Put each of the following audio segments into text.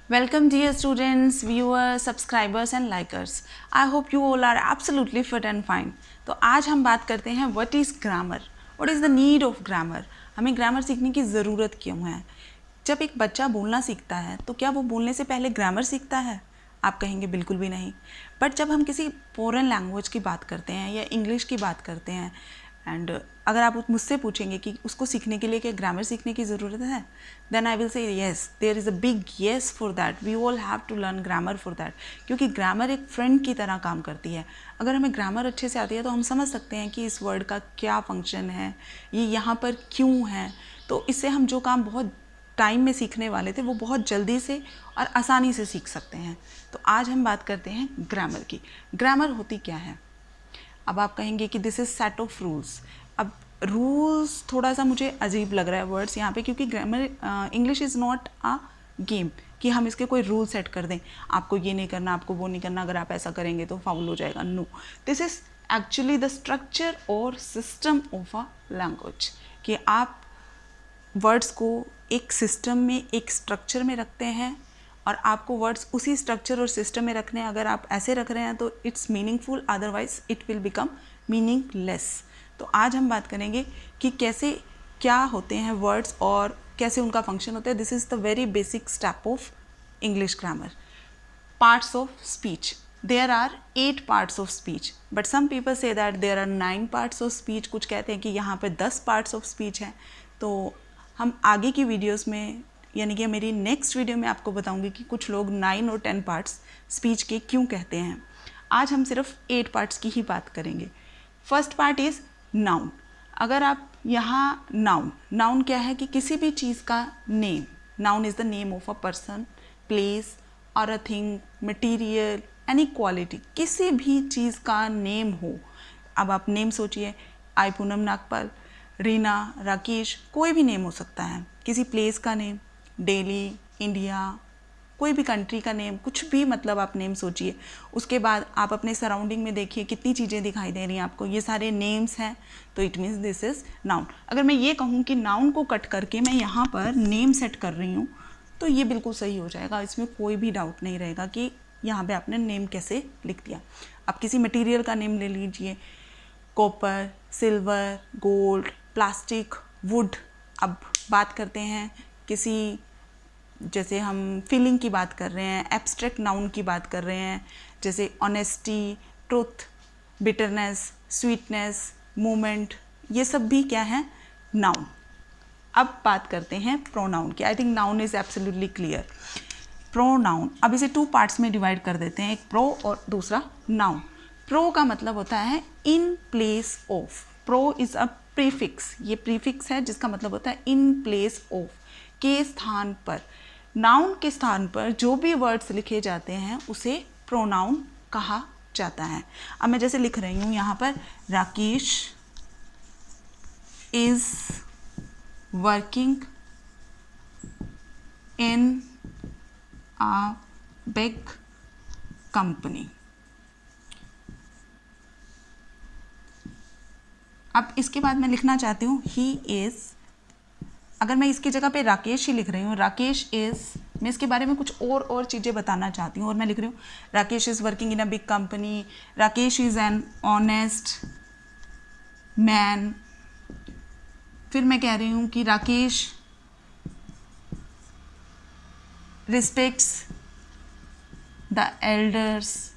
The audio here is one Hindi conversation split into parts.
Welcome dear students, viewers, subscribers and likers. I hope you all are absolutely fit and fine. तो आज हम बात करते हैं what is grammar? What is the need of grammar? हमें ग्रामर सीखने की ज़रूरत क्यों है? जब एक बच्चा बोलना सीखता है तो क्या वो बोलने से पहले ग्रामर सीखता है? आप कहेंगे बिल्कुल भी नहीं. बट जब हम किसी फॉरेन लैंग्वेज की बात करते हैं या इंग्लिश की बात करते हैं एंड अगर आप मुझसे पूछेंगे कि उसको सीखने के लिए क्या ग्रामर सीखने की ज़रूरत है, then I will say yes, there is a big yes for that. We all have to learn grammar for that, क्योंकि ग्रामर एक फ्रेंड की तरह काम करती है. अगर हमें ग्रामर अच्छे से आती है तो हम समझ सकते हैं कि इस वर्ड का क्या फंक्शन है, ये यहाँ पर क्यों है. तो इससे हम जो काम बहुत टाइम में सीखने वाले थे वो बहुत जल्दी से और आसानी से सीख सकते हैं. तो आज हम बात करते हैं ग्रामर की. ग्रामर होती क्या है? अब आप कहेंगे कि this is set of rules. अब रूल्स थोड़ा सा मुझे अजीब लग रहा है वर्ड्स यहाँ पे, क्योंकि grammar English is not a game कि हम इसके कोई रूल सेट कर दें, आपको ये नहीं करना, आपको वो नहीं करना, अगर आप ऐसा करेंगे तो फाउल हो जाएगा. No, this is actually the structure और सिस्टम ऑफ अ लैंग्वेज, कि आप वर्ड्स को एक सिस्टम में, एक स्ट्रक्चर में रखते हैं और आपको वर्ड्स उसी स्ट्रक्चर और सिस्टम में रखने हैं. अगर आप ऐसे रख रहे हैं तो it's meaningful, otherwise it will become meaningless. तो आज हम बात करेंगे कि कैसे क्या होते हैं वर्ड्स और कैसे उनका फंक्शन होता है. This is the very basic step of English grammar. Parts of speech. There are 8 parts of speech, but some people say that there are 9 parts of speech. कुछ कहते हैं कि यहाँ पे 10 parts of speech हैं. तो हम आगे की वीडियोस में, यानी कि मेरी नेक्स्ट वीडियो में आपको बताऊंगी कि कुछ लोग 9 और 10 पार्ट्स स्पीच के क्यों कहते हैं. आज हम सिर्फ 8 पार्ट्स की ही बात करेंगे. First part is noun. अगर आप यहाँ नाउन क्या है कि किसी भी चीज़ का name. Noun is the name of a person, place और a thing, material, any quality. किसी भी चीज़ का नेम हो. अब आप नेम सोचिए, आई पूनम नागपाल, रीना, राकेश, कोई भी नेम हो सकता है. किसी प्लेस का नेम, दिल्ली, इंडिया, कोई भी कंट्री का नेम, कुछ भी, मतलब आप नेम सोचिए. उसके बाद आप अपने सराउंडिंग में देखिए कितनी चीज़ें दिखाई दे रही हैं आपको, ये सारे नेम्स हैं. तो it means this is noun. अगर मैं ये कहूँ कि नाउन को कट करके मैं यहाँ पर नेम सेट कर रही हूँ तो ये बिल्कुल सही हो जाएगा. इसमें कोई भी डाउट नहीं रहेगा कि यहाँ पे आपने नेम कैसे लिख दिया. अब किसी मटेरियल का नेम ले लीजिए, copper, silver, gold, plastic, would. अब बात करते हैं किसी, जैसे हम फीलिंग की बात कर रहे हैं, एब्स्ट्रैक्ट नाउन की बात कर रहे हैं, जैसे honesty, truth, bitterness, sweetness, moment, ये सब भी क्या है? नाउन. अब बात करते हैं प्रोनाउन की. I think noun is absolutely clear. Pronoun, अब इसे 2 पार्ट्स में डिवाइड कर देते हैं, एक प्रो और दूसरा नाउन. प्रो का मतलब होता है in place of. Pro is a prefix. ये प्रीफिक्स है जिसका मतलब होता है इन प्लेस ऑफ, के स्थान पर. नाउन के स्थान पर जो भी वर्ड्स लिखे जाते हैं उसे प्रोनाउन कहा जाता है. अब मैं जैसे लिख रही हूँ यहाँ पर, Rakesh is working in a big company. अब इसके बाद मैं लिखना चाहती हूँ ही इज़. अगर मैं इसकी जगह पे राकेश ही लिख रही हूँ, राकेश इज़, मैं इसके बारे में कुछ और चीज़ें बताना चाहती हूँ और मैं लिख रही हूँ Rakesh is working in a big company, Rakesh is an honest man. फिर मैं कह रही हूँ कि राकेश रिस्पेक्ट्स द एल्डर्स.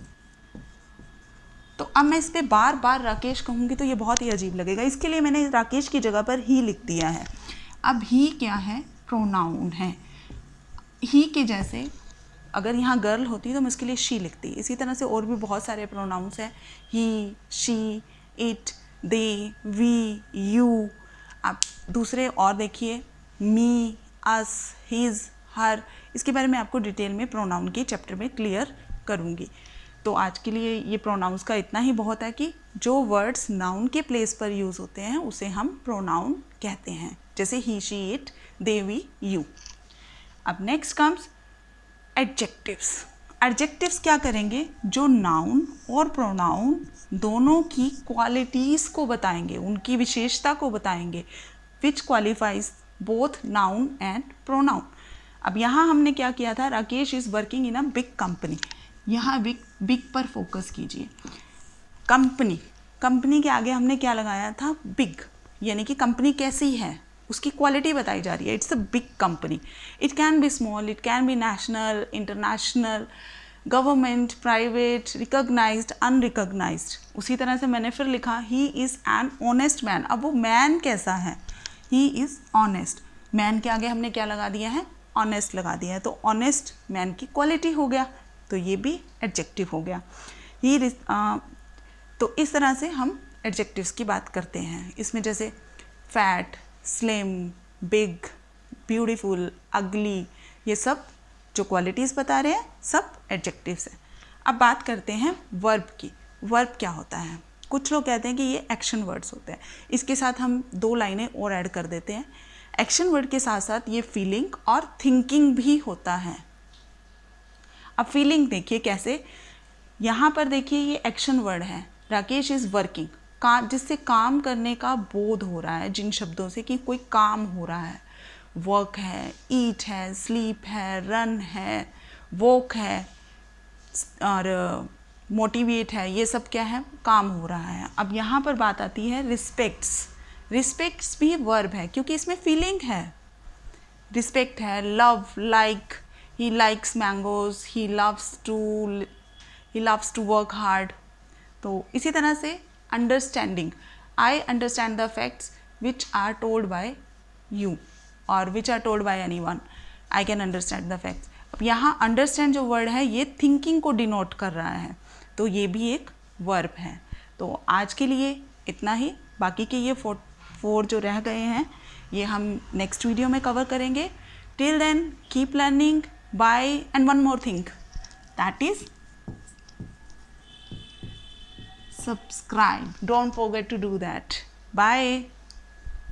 तो अब मैं इस पर बार बार राकेश कहूँगी तो ये बहुत ही अजीब लगेगा. इसके लिए मैंने राकेश की जगह पर ही लिख दिया है. अब ही क्या है? प्रोनाउन है. ही के जैसे अगर यहाँ गर्ल होती तो मैं उसके लिए शी लिखती. इसी तरह से और भी बहुत सारे प्रोनाउंस हैं, he, she, it, they, we, you. आप दूसरे और देखिए, मी, अस, हिज, हर. इसके बारे में आपको डिटेल में प्रोनाउन के चैप्टर में क्लियर करूँगी. तो आज के लिए ये प्रोनाउंस का इतना ही बहुत है कि जो वर्ड्स नाउन के प्लेस पर यूज़ होते हैं उसे हम प्रोनाउन कहते हैं, जैसे he, she, it, they, we, you. अब नेक्स्ट कम्स एडजेक्टिव्स. एडजेक्टिव्स क्या करेंगे? जो नाउन और प्रोनाउन दोनों की क्वालिटीज़ को बताएंगे, उनकी विशेषता को बताएंगे, which qualifies both noun and pronoun. अब यहाँ हमने क्या किया था, Rakesh is working in a big company. यहाँ बिग पर फोकस कीजिए। कंपनी, कंपनी के आगे हमने क्या लगाया था, बिग, यानी कि कंपनी कैसी है, उसकी क्वालिटी बताई जा रही है। It's a big company. It can be small, it can be national, international, government, private, recognised, unrecognised. उसी तरह से मैंने फिर लिखा he is an honest man. अब वो मैन कैसा है, ही इज़ ऑनेस्ट। मैन के आगे हमने क्या लगा दिया है, ऑनेस्ट लगा दिया है, तो ऑनेस्ट मैन की क्वालिटी हो गया, तो ये भी एडजेक्टिव हो गया। ही तो इस तरह से हम एडजेक्टिव्स की बात करते हैं। इसमें जैसे फैट, स्लिम, बिग, ब्यूटीफुल, अगली, ये सब जो क्वालिटीज़ बता रहे हैं सब एडजेक्टिव्स हैं। अब बात करते हैं वर्ब की। वर्ब क्या होता है, कुछ लोग कहते हैं कि ये एक्शन वर्ड्स होते हैं। इसके साथ हम 2 लाइनें और ऐड कर देते हैं। एक्शन वर्ड के साथ साथ ये फीलिंग और थिंकिंग भी होता है। अब फीलिंग देखिए कैसे, यहाँ पर देखिए ये एक्शन वर्ड है, राकेश इज़ वर्किंग, काम, जिससे काम करने का बोध हो रहा है, जिन शब्दों से कि कोई काम हो रहा है। वर्क है, ईट है, स्लीप है, रन है, वॉक है और मोटिवेट है, ये सब क्या है, काम हो रहा है। अब यहाँ पर बात आती है रिस्पेक्ट्स। रिस्पेक्ट्स भी वर्ब है क्योंकि इसमें फीलिंग है। रिस्पेक्ट है, love, like, he likes mangoes, he loves to work hard. तो इसी तरह से understanding, I understand the facts which are told by you और which are told by anyone, I can understand the facts. अब यहाँ अंडरस्टैंड जो वर्ड है ये थिंकिंग को डिनोट कर रहा है, तो ये भी एक वर्ब है। तो आज के लिए इतना ही, बाकी के ये 4 जो रह गए हैं ये हम नेक्स्ट वीडियो में कवर करेंगे। Till then keep learning, bye, and one more thing, that is subscribe. Don't forget to do that. Bye.